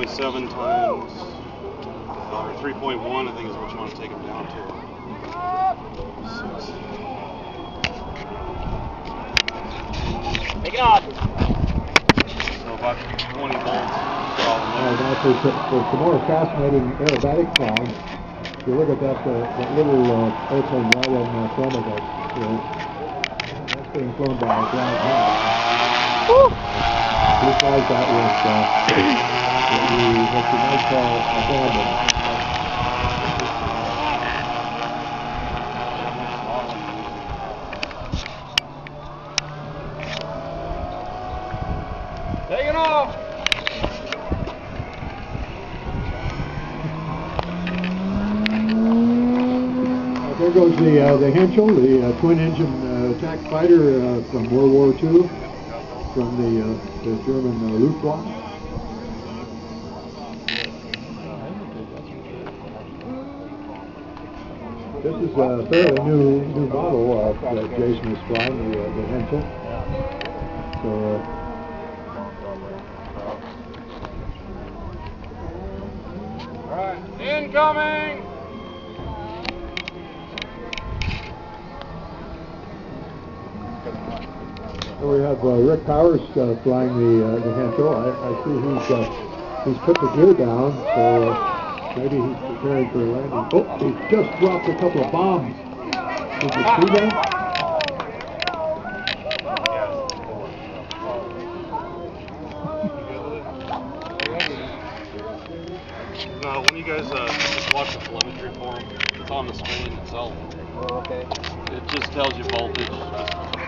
3.7 times, or 3.1, I think is what you want to take them down to. 6. Take it off. So about 20 volts. Now for some more fascinating aerobatic sounds, if you look at that little airplane right in front of us, that's being flown by a ground hound. He flies that with what you might call a bandit. Take it off. There goes the Henschel, the twin-engine attack fighter from World War II, from the German Luftwaffe. This is a fairly new model that Jason is flying, the Henschel. So. All right, incoming. So we have Rick Powers flying the Henschel. I see he's put the gear down, so maybe he's preparing for a landing. Oh, he just dropped a couple of bombs. Did you see that? No, when you guys just watch the telemetry for them, it's on the screen itself. Oh, okay. It just tells you voltage. Just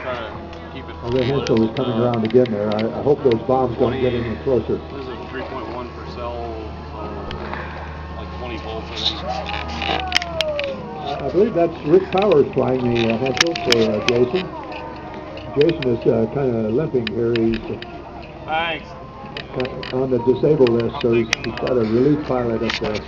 try to keep it. Well, the Henschel is coming around again there. I hope those bombs don't get any closer. This is a 3.1 per cell, like 20 volts, I I believe that's Rick Powers flying the Henschel for Jason. Jason is kind of limping here. He's Thanks. on the disabled list, so he's got a relief pilot up there.